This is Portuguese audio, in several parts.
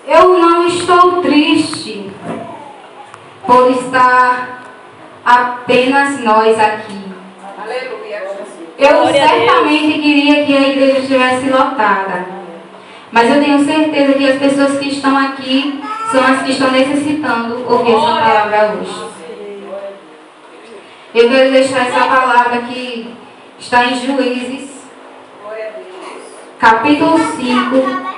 Eu não estou triste por estar apenas nós aqui. Aleluia. Eu certamente queria que a igreja estivesse lotada. Mas eu tenho certeza que as pessoas que estão aqui são as que estão necessitando ouvir essa palavra hoje. Eu quero deixar essa palavra que está em Juízes, capítulo 5,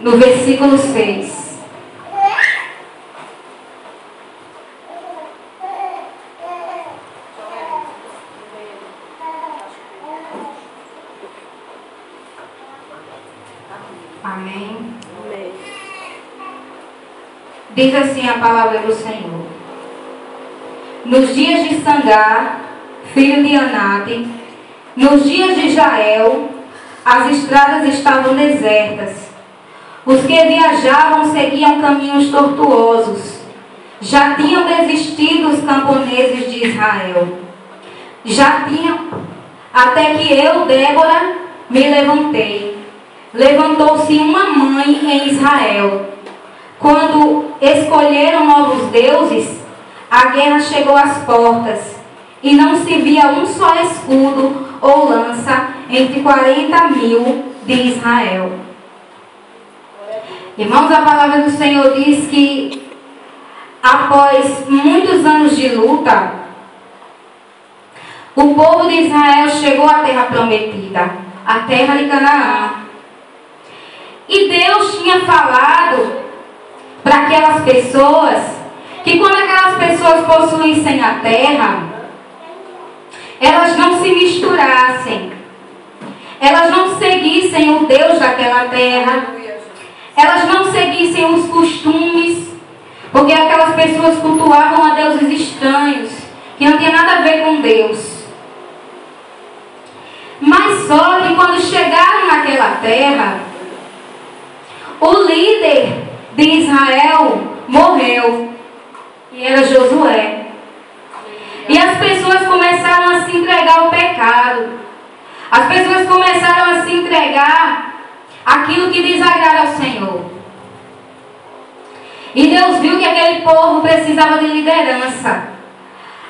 no versículo 6. Amém. Diz assim a palavra do Senhor. Nos dias de Sangar, filho de Anate, nos dias de Jael, as estradas estavam desertas. Os que viajavam seguiam caminhos tortuosos. Já tinham desistido os camponeses de Israel. Já tinham, até que eu, Débora, me levantei. Levantou-se uma mãe em Israel. Quando escolheram novos deuses, a guerra chegou às portas, e não se via um só escudo ou lança entre 40.000 de Israel. Irmãos, a palavra do Senhor diz que após muitos anos de luta, o povo de Israel chegou à terra prometida, a terra de Canaã. E Deus tinha falado para aquelas pessoas que quando aquelas pessoas possuíssem a terra, elas não se misturassem, elas não seguissem o Deus daquela terra, elas não seguissem os costumes, porque aquelas pessoas cultuavam a deuses estranhos, que não tinha nada a ver com Deus. Mas só que quando chegaram naquela terra, o líder de Israel morreu, e era Josué. E as pessoas começaram a se entregar ao pecado. As pessoas começaram a se entregar àquilo que desagrada ao Senhor. E Deus viu que aquele povo precisava de liderança.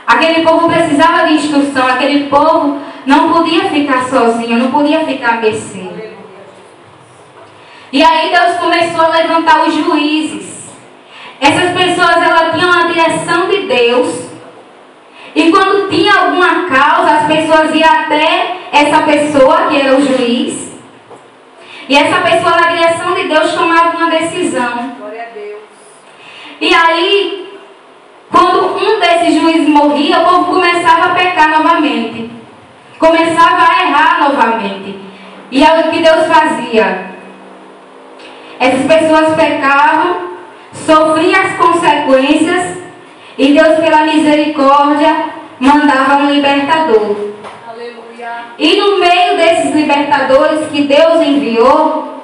Aquele povo precisava de instrução. Aquele povo não podia ficar sozinho, não podia ficar à mercê. E aí Deus começou a levantar os juízes. Essas pessoas, elas tinham a direção de Deus. E quando tinha alguma causa, as pessoas iam até essa pessoa, que era o juiz. E essa pessoa, na direção de Deus, tomava uma decisão. Glória a Deus. E aí, quando um desses juízes morria, o povo começava a pecar novamente. Começava a errar novamente. E aí o que Deus fazia? Essas pessoas pecavam, sofriam as consequências, e Deus, pela misericórdia, mandava um libertador. Aleluia. E no meio desses libertadores que Deus enviou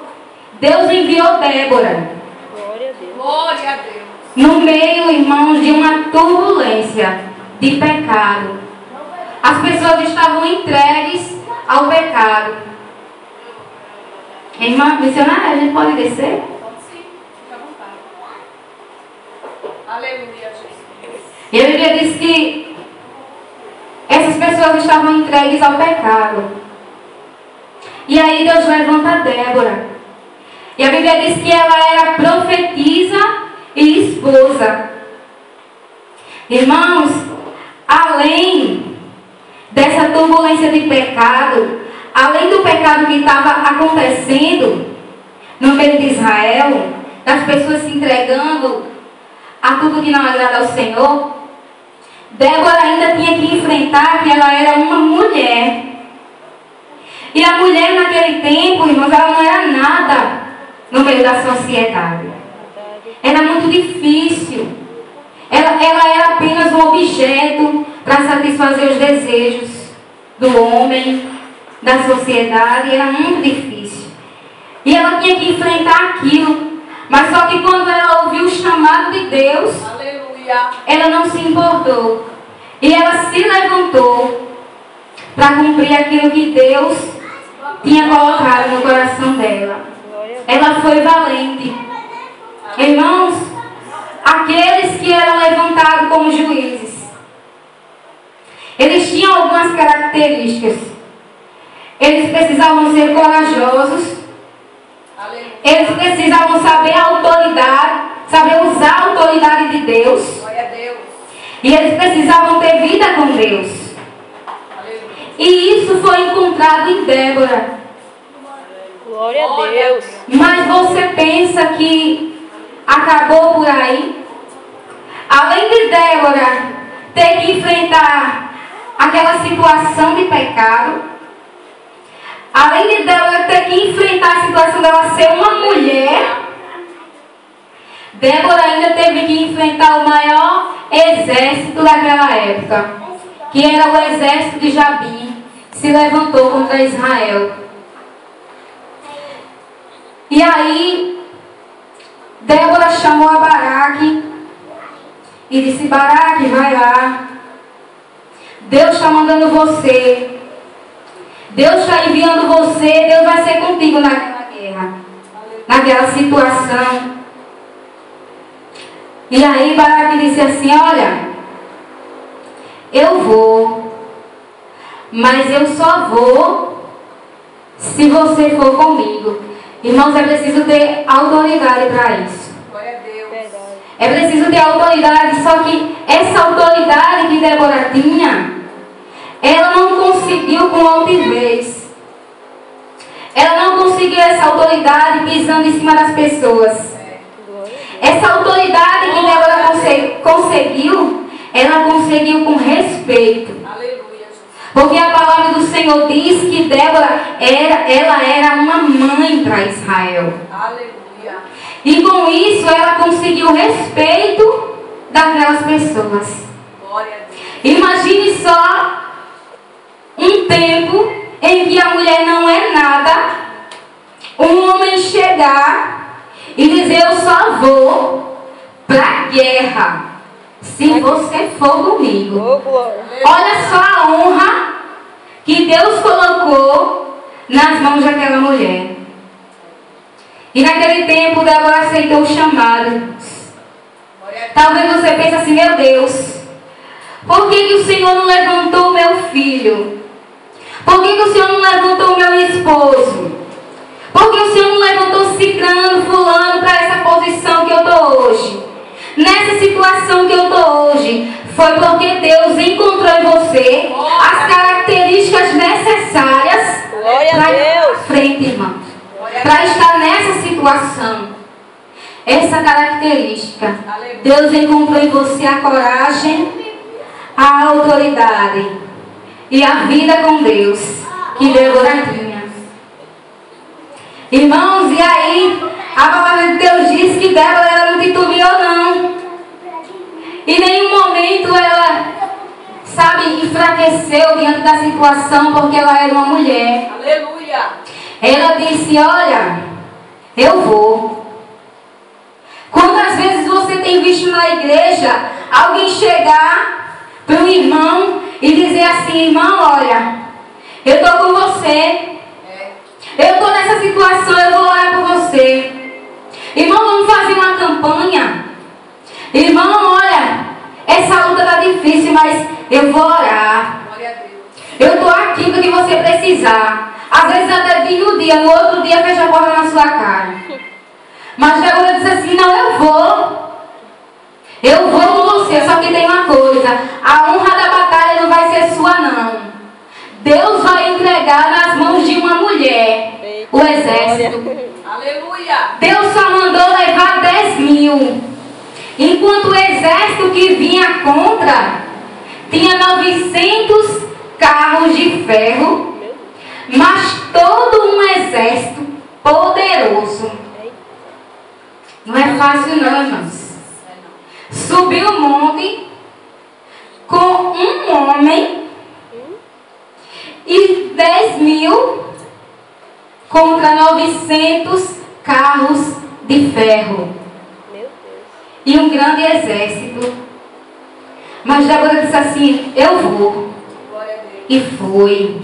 Débora. Glória a Deus. Glória a Deus. No meio, irmãos, de uma turbulência de pecado. As pessoas estavam entregues ao pecado. Irmã missionária, a gente pode descer? Pode sim, fica à vontade. Aleluia, Jesus. E a Bíblia diz que essas pessoas estavam entregues ao pecado. E aí Deus levanta Débora. E a Bíblia diz que ela era profetisa e esposa. Irmãos, além dessa turbulência de pecado, além do pecado que estava acontecendo no meio de Israel, das pessoas se entregando a tudo que não agrada ao Senhor, Débora ainda tinha que enfrentar que ela era uma mulher. E a mulher naquele tempo, irmãos, ela não era nada no meio da sociedade. Era muito difícil. Ela era apenas um objeto para satisfazer os desejos do homem, da sociedade. Era muito difícil. E ela tinha que enfrentar aquilo. Mas só que quando ela ouviu o chamado de Deus, aleluia, ela não se importou. E ela se levantou para cumprir aquilo que Deus tinha colocado no coração dela. Ela foi valente. Irmãos, aqueles que eram levantados como juízes, eles tinham algumas características. Eles precisavam ser corajosos. Eles precisavam saber a autoridade, saber usar a autoridade de Deus. Glória a Deus. E eles precisavam ter vida com Deus. E isso foi encontrado em Débora. Glória a Deus. Mas você pensa que acabou por aí? Além de Débora ter que enfrentar aquela situação de pecado, além de Débora ter que enfrentar a situação dela ser uma mulher, Débora ainda teve que enfrentar o maior exército daquela época, que era o exército de Jabim, se levantou contra Israel. E aí, Débora chamou a Baraque e disse: Baraque, vai lá. Deus está mandando você. Deus está enviando você. Deus vai ser contigo naquela guerra, naquela situação. E aí Baraque disse assim: olha, eu vou, mas eu só vou se você for comigo. Irmãos, é preciso ter autoridade para isso. Glória a Deus. É preciso ter autoridade, só que essa autoridade que Débora tinha, ela não conseguiu com altivez. Ela não conseguiu essa autoridade pisando em cima das pessoas. Essa autoridade que Débora conseguiu, ela conseguiu com respeito. Porque a palavra do Senhor diz que Débora era uma mãe para Israel. Aleluia. E com isso ela conseguiu o respeito daquelas pessoas. Glória a Deus. Imagine só um tempo em que a mulher não é nada, um homem chegar e dizer: eu só vou para a guerra se você for comigo. Olha só a honra que Deus colocou nas mãos daquela mulher. E naquele tempo Débora aceitou o chamado. Talvez você pense assim: meu Deus, por que o Senhor não levantou o meu filho? Por que o Senhor não levantou o meu esposo? Por que o Senhor não levantou Cicrano, Fulano para essa posição que eu estou hoje? Nessa situação que eu estou hoje, foi porque Deus encontrou em você as características necessárias para ir à frente, irmãos. Para estar nessa situação. Essa característica. Deus encontrou em você a coragem, a autoridade e a vida com Deus que Débora tinha. Irmãos, e aí a palavra de Deus diz que Débora ela não titubeou não. Em nenhum momento ela, enfraqueceu diante da situação, porque ela era uma mulher. Aleluia. Ela disse: olha, eu vou. Quantas vezes você tem visto na igreja alguém chegar para um irmão e dizer assim: irmão, olha, eu estou com você. Eu estou nessa situação, eu vou orar por você. Irmão, vamos fazer uma campanha. Irmão, olha, essa luta está difícil, mas eu vou orar. Eu estou aqui para que você precisar. Às vezes até vir no dia, no outro dia fecha a porta na sua cara. Mas Débora disse assim: não, eu vou. Eu vou com você, só que tem uma coisa: a honra da batalha não vai ser sua não. Deus vai entregar nas mãos de uma mulher o exército. Aleluia. Deus só mandou levar 10.000. Enquanto o exército que vinha contra tinha 900 carros de ferro, mas todo um exército poderoso. Não é fácil não, irmãos. Subiu o monte com um homem e 10.000 contra 900 carros de ferro. E um grande exército. Mas Débora disse assim: eu vou. E foi.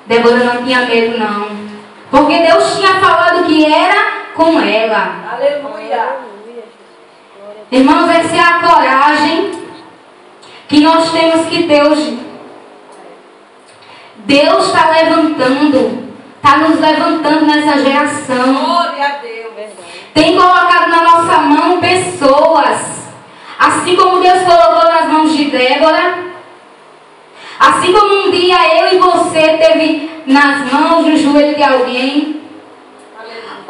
Débora não tinha medo não. Porque Deus tinha falado que era com ela. Aleluia. Irmãos, essa é a coragem que nós temos que ter hoje. Deus está levantando, está nos levantando nessa geração. Glória a Deus. Tem colocado na nossa mão pessoas, assim como Deus colocou nas mãos de Débora, assim como um dia eu e você teve nas mãos, no joelho de alguém.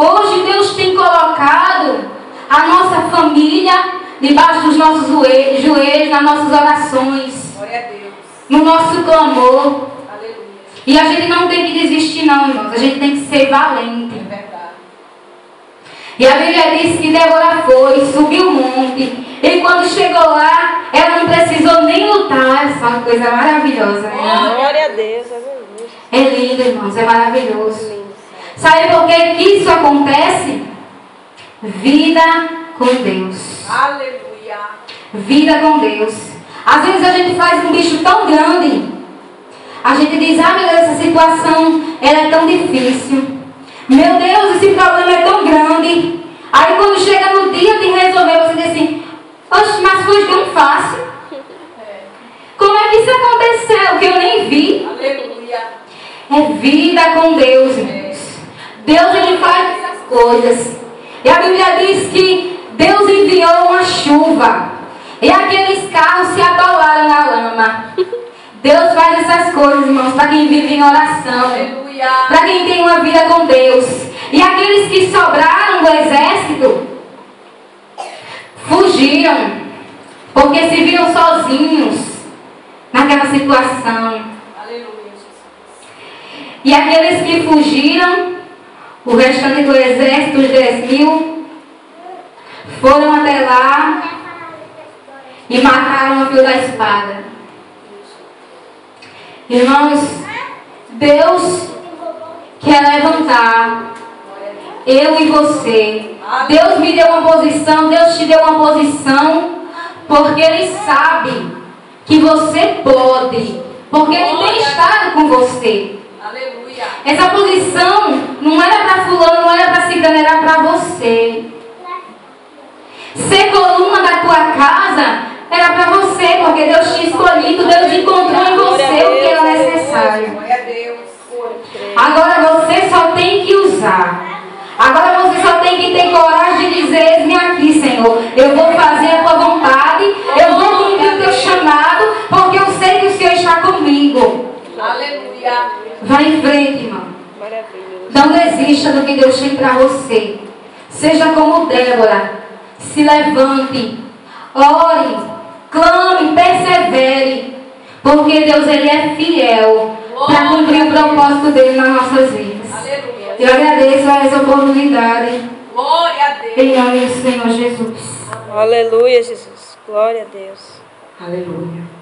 Hoje Deus tem colocado a nossa família debaixo dos nossos joelhos, nas nossas orações, Glória a Deus. no nosso clamor. Aleluia. E a gente não tem que desistir não, irmãos, a gente tem que ser valente. É verdade. E a Bíblia diz que Débora foi, subiu o monte, e quando chegou lá, ela não precisou nem lutar. Essa é uma coisa maravilhosa, né? Glória a Deus, aleluia. É lindo, irmãos, é maravilhoso. Lindo. Sabe por que isso acontece? Vida com Deus. Aleluia. Vida com Deus. Às vezes a gente faz um bicho tão grande, a gente diz, ah, meu Deus, essa situação ela é tão difícil. Meu Deus, esse problema é tão grande. Aí quando chega no dia de resolver, você diz assim, oxe, mas foi tão fácil. Como é que isso aconteceu? Que eu nem vi. Aleluia. É vida com Deus, irmãos. Deus, ele faz essas coisas. E a Bíblia diz que Deus enviou uma chuva. E aqueles carros se atolaram na lama. Deus faz essas coisas, irmãos, para quem vive em oração. Aleluia. Para quem tem uma vida com Deus. E aqueles que sobraram do exército fugiram, porque se viram sozinhos naquela situação. Aleluia, Jesus. E aqueles que fugiram, o restante do exército, os 10.000, foram até lá e mataram a fio da espada. Irmãos, Deus quer levantar eu e você. Deus me deu uma posição, Deus te deu uma posição, porque Ele sabe que você pode, porque Ele tem estado com você. Aleluia. Essa posição não era para fulano, não era para cigana, era para você. Ser coluna da tua casa era para você, porque Deus tinha escolhido, Deus encontrou em você o que era necessário. Glória a Deus. Agora você só tem que usar. Agora você só tem que ter coragem de dizer, eis-me aqui, Senhor. Eu vou fazer a tua vontade, eu vou cumprir o teu chamado, porque eu sei que o Senhor está comigo. Aleluia. Vai em frente, irmão. Maravilhoso. Não desista do que Deus tem para você. Seja como Débora. Se levante. Ore. Clame. Persevere. Porque Deus, Ele é fiel para cumprir o propósito dele nas nossas vidas. Aleluia. Eu agradeço a essa oportunidade. Glória a Deus. Em nome do Senhor Jesus. Aleluia, Jesus. Glória a Deus. Aleluia.